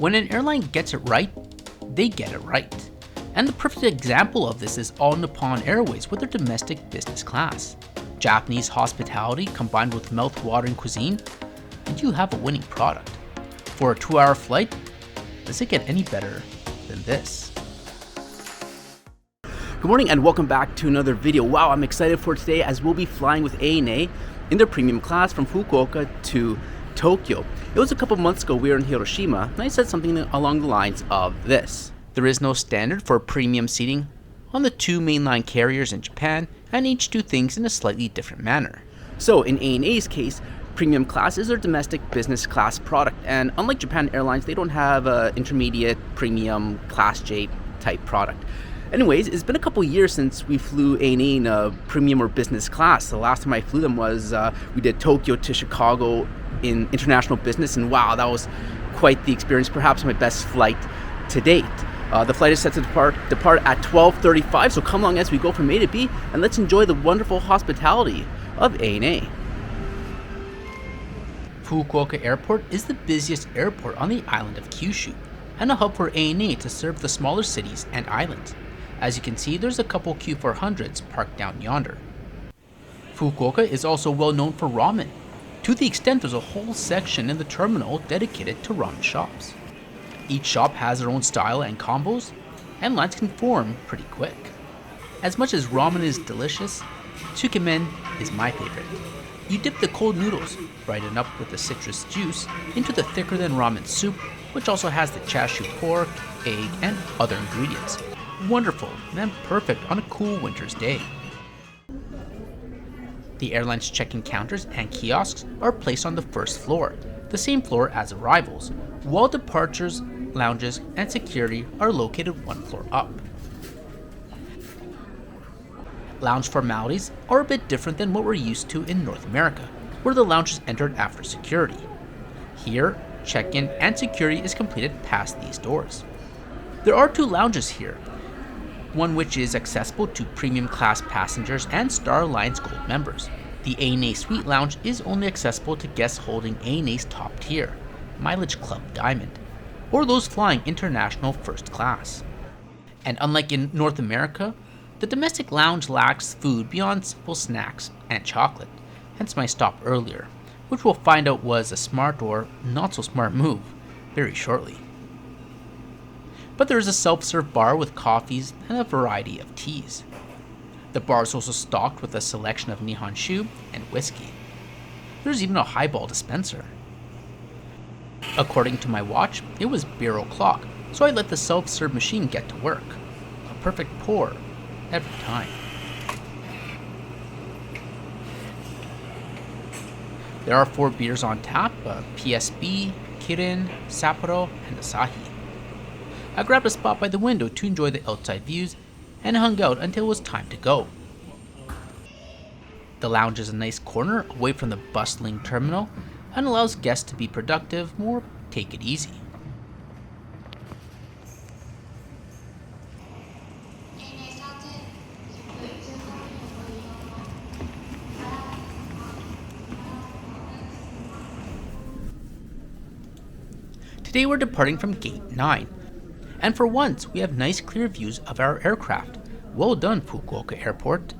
When an airline gets it right, they get it right. And the perfect example of this is All Nippon Airways with their domestic business class. Japanese hospitality combined with mouth-watering cuisine, and you have a winning product. For a 2-hour flight, does it get any better than this? Good morning and welcome back to another video. Wow, I'm excited for today as we'll be flying with ANA in their premium class from Fukuoka to Tokyo. It was a couple months ago we were in Hiroshima and I said something along the lines of this. There is no standard for premium seating on the 2 mainline carriers in Japan, and each do things in a slightly different manner. So in ANA's case, premium class is their domestic business class product, and unlike Japan Airlines, they don't have an intermediate premium class J type product. Anyways, it's been a couple years since we flew ANA in a premium or business class. The last time I flew them was we did Tokyo to Chicago in international business, and wow, that was quite the experience, perhaps my best flight to date. The flight is set to depart at 12:35, so come along as we go from A to B, and let's enjoy the wonderful hospitality of ANA. Fukuoka Airport is the busiest airport on the island of Kyushu, and a hub for ANA to serve the smaller cities and islands. As you can see, there's a couple Q400s parked down yonder. Fukuoka is also well known for ramen, to the extent there's a whole section in the terminal dedicated to ramen shops. Each shop has their own style and combos, and lines can form pretty quick. As much as ramen is delicious, tsukemen is my favorite. You dip the cold noodles, brighten up with the citrus juice, into the thicker than ramen soup, which also has the chashu pork, egg, and other ingredients. Wonderful and perfect on a cool winter's day. The airline's check-in counters and kiosks are placed on the first floor, the same floor as arrivals, while departures, lounges, and security are located one floor up. Lounge formalities are a bit different than what we're used to in North America, where the lounge is entered after security. Here, check-in and security is completed past these doors. There are 2 lounges here, one which is accessible to premium class passengers and Star Alliance Gold members. The ANA Suite Lounge is only accessible to guests holding ANA's top tier, Mileage Club Diamond, or those flying international first class. And unlike in North America, the domestic lounge lacks food beyond simple snacks and chocolate, hence my stop earlier, which we'll find out was a smart or not so smart move very shortly. But there is a self-serve bar with coffees and a variety of teas. The bar is also stocked with a selection of Nihonshu and whiskey. There's even a highball dispenser. According to my watch, it was beer o'clock, so I let the self-serve machine get to work. A perfect pour every time. There are 4 beers on tap, PSB, Kirin, Sapporo, and Asahi. I grabbed a spot by the window to enjoy the outside views and hung out until it was time to go. The lounge is a nice corner away from the bustling terminal and allows guests to be productive or take it easy. Today we're departing from Gate 9, and for once we have nice clear views of our aircraft. Well done, Fukuoka Airport.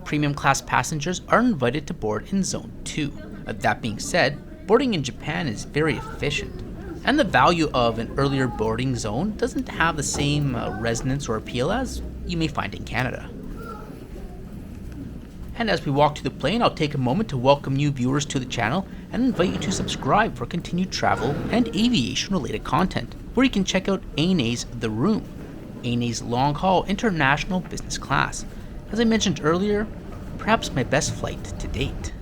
Premium class passengers are invited to board in Zone 2. That being said, boarding in Japan is very efficient, and the value of an earlier boarding zone doesn't have the same resonance or appeal as you may find in Canada. And as we walk to the plane, I'll take a moment to welcome new viewers to the channel and invite you to subscribe for continued travel and aviation related content, where you can check out ANA's The Room, ANA's long-haul international business class. As I mentioned earlier, perhaps my best flight to date.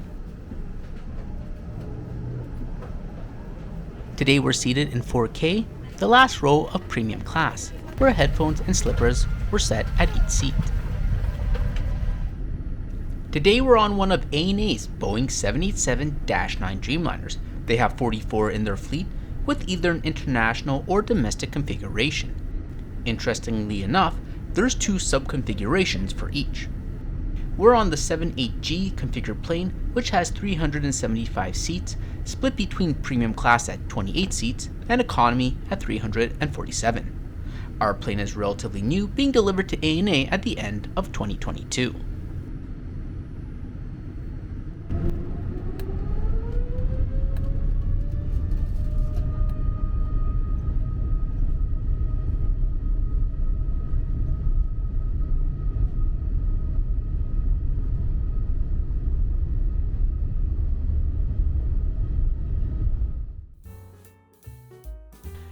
Today we're seated in 4K, the last row of premium class, where headphones and slippers were set at each seat. Today we're on one of ANA's Boeing 787-9 Dreamliners. They have 44 in their fleet, with either an international or domestic configuration. Interestingly enough, there's 2 sub-configurations for each. We're on the 78G configured plane which has 375 seats, split between premium class at 28 seats and economy at 347. Our plane is relatively new, being delivered to ANA at the end of 2022.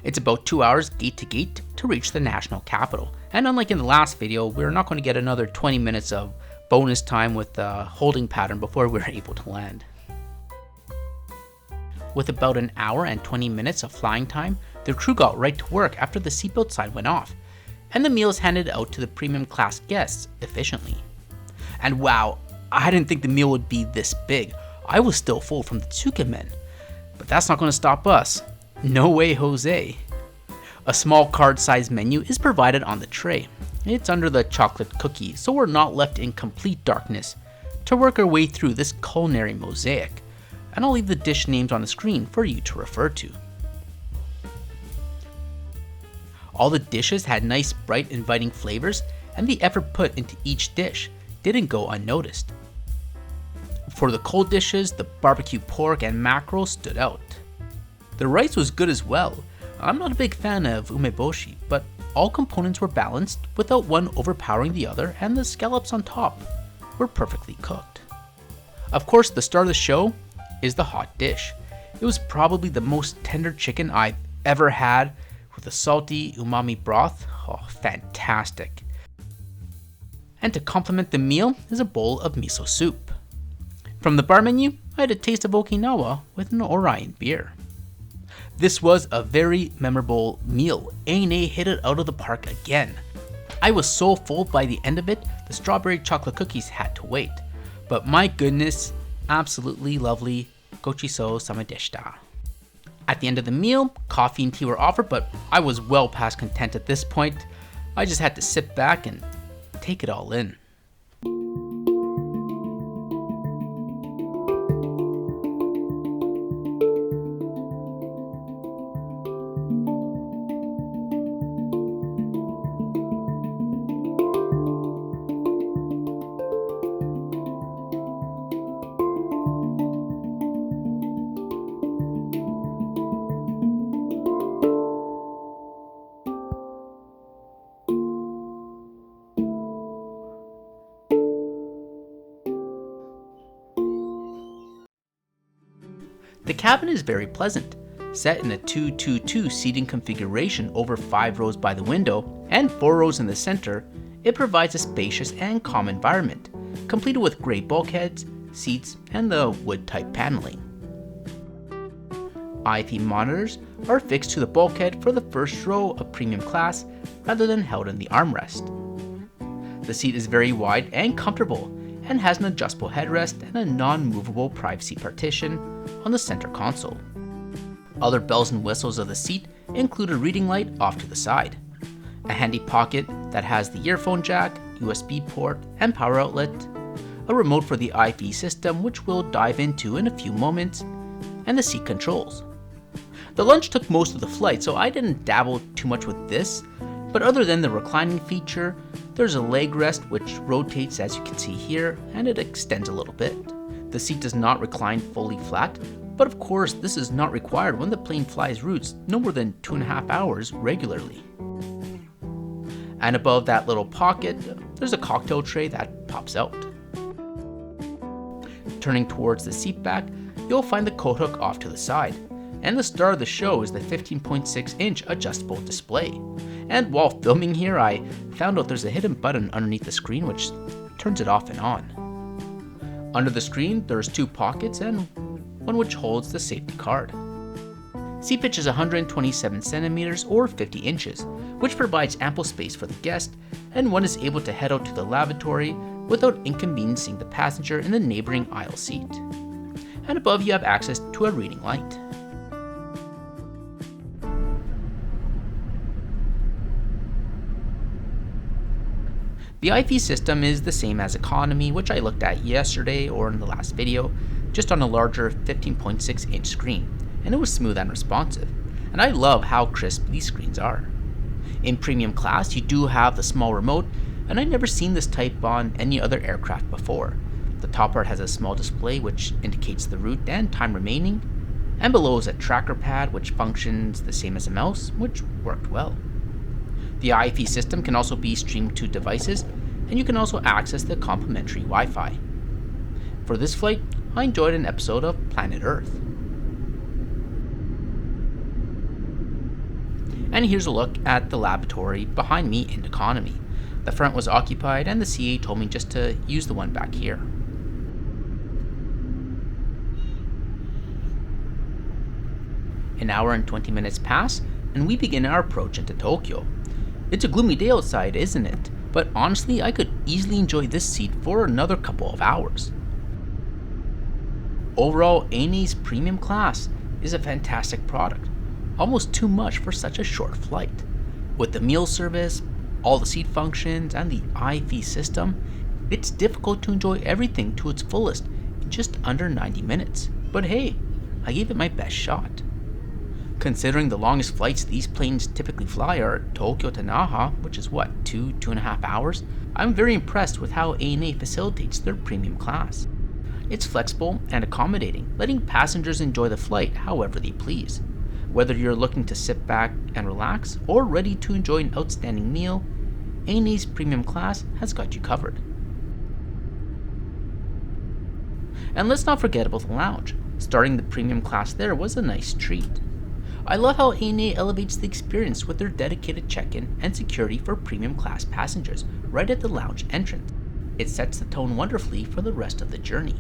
It's about 2 hours gate to gate to reach the national capital, and unlike in the last video, we're not going to get another 20 minutes of bonus time with the holding pattern before we're able to land. With about an hour and 20 minutes of flying time, the crew got right to work after the seatbelt sign went off, and the meals handed out to the premium class guests efficiently. And wow, I didn't think the meal would be this big. I was still full from the tsukemen, but that's not going to stop us. No way, Jose. A small card-sized menu is provided on the tray. It's under the chocolate cookie, so we're not left in complete darkness to work our way through this culinary mosaic, and I'll leave the dish names on the screen for you to refer to. All the dishes had nice, bright, inviting flavors, and the effort put into each dish didn't go unnoticed. For the cold dishes, the barbecue pork and mackerel stood out. The rice was good as well. I'm not a big fan of umeboshi, but all components were balanced without one overpowering the other, and the scallops on top were perfectly cooked. Of course, the star of the show is the hot dish. It was probably the most tender chicken I've ever had, with a salty umami broth. Oh, fantastic. And to complement the meal is a bowl of miso soup. From the bar menu, I had a taste of Okinawa with an Orion beer. This was a very memorable meal. ANA hit it out of the park again. I was so full by the end of it, the strawberry chocolate cookies had to wait. But my goodness, absolutely lovely gochiso sama deshita. At the end of the meal, coffee and tea were offered, but I was well past content at this point. I just had to sit back and take it all in. The cabin is very pleasant, set in a 2-2-2 seating configuration over 5 rows by the window and 4 rows in the center. It provides a spacious and calm environment, completed with gray bulkheads, seats, and the wood-type paneling. IFE monitors are fixed to the bulkhead for the first row of premium class rather than held in the armrest. The seat is very wide and comfortable and has an adjustable headrest and a non-movable privacy partition on the center console. Other bells and whistles of the seat include a reading light off to the side, a handy pocket that has the earphone jack, USB port, and power outlet, a remote for the IFE system which we'll dive into in a few moments, and the seat controls. The lunch took most of the flight, so I didn't dabble too much with this, but other than the reclining feature, there's a leg rest which rotates as you can see here, and it extends a little bit. The seat does not recline fully flat, but of course this is not required when the plane flies routes no more than 2.5 hours regularly. And above that little pocket, there's a cocktail tray that pops out. Turning towards the seat back, you'll find the coat hook off to the side, and the star of the show is the 15.6-inch adjustable display. And while filming here, I found out there's a hidden button underneath the screen which turns it off and on. Under the screen, there's 2 pockets and one which holds the safety card. Seat pitch is 127 centimeters or 50 inches, which provides ample space for the guest, and one is able to head out to the lavatory without inconveniencing the passenger in the neighboring aisle seat. And above you have access to a reading light. The IFE system is the same as economy, which I looked at yesterday or in the last video, just on a larger 15.6 inch screen, and it was smooth and responsive, and I love how crisp these screens are. In premium class, you do have the small remote, and I've never seen this type on any other aircraft before. The top part has a small display which indicates the route and time remaining, and below is a tracker pad which functions the same as a mouse, which worked well. The IFE system can also be streamed to devices, and you can also access the complimentary Wi-Fi. For this flight, I enjoyed an episode of Planet Earth. And here's a look at the lavatory behind me in economy. The front was occupied and the CA told me just to use the one back here. An hour and 20 minutes pass, and we begin our approach into Tokyo. It's a gloomy day outside, isn't it? But honestly, I could easily enjoy this seat for another couple of hours. Overall, ANA's premium class is a fantastic product, almost too much for such a short flight. With the meal service, all the seat functions, and the IFE system, it's difficult to enjoy everything to its fullest in just under 90 minutes. But hey, I gave it my best shot. Considering the longest flights these planes typically fly are Tokyo to Naha, which is 2.5 hours, I'm very impressed with how ANA facilitates their premium class. It's flexible and accommodating, letting passengers enjoy the flight however they please. Whether you're looking to sit back and relax or ready to enjoy an outstanding meal, ANA's premium class has got you covered. And let's not forget about the lounge. Starting the premium class there was a nice treat. I love how ANA elevates the experience with their dedicated check-in and security for premium class passengers right at the lounge entrance. It sets the tone wonderfully for the rest of the journey.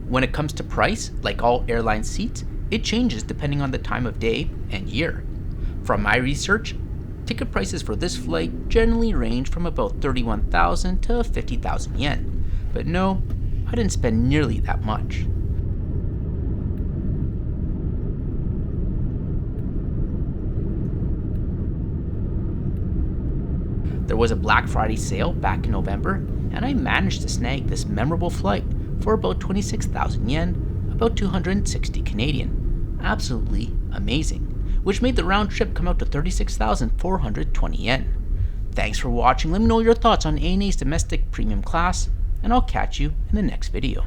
When it comes to price, like all airline seats, it changes depending on the time of day and year. From my research, ticket prices for this flight generally range from about 31,000 to 50,000 yen. But no, I didn't spend nearly that much. There was a Black Friday sale back in November, and I managed to snag this memorable flight for about 26,000 yen, about 260 Canadian. Absolutely amazing, which made the round trip come out to 36,420 yen. Thanks for watching. Let me know your thoughts on ANA's domestic premium class, and I'll catch you in the next video.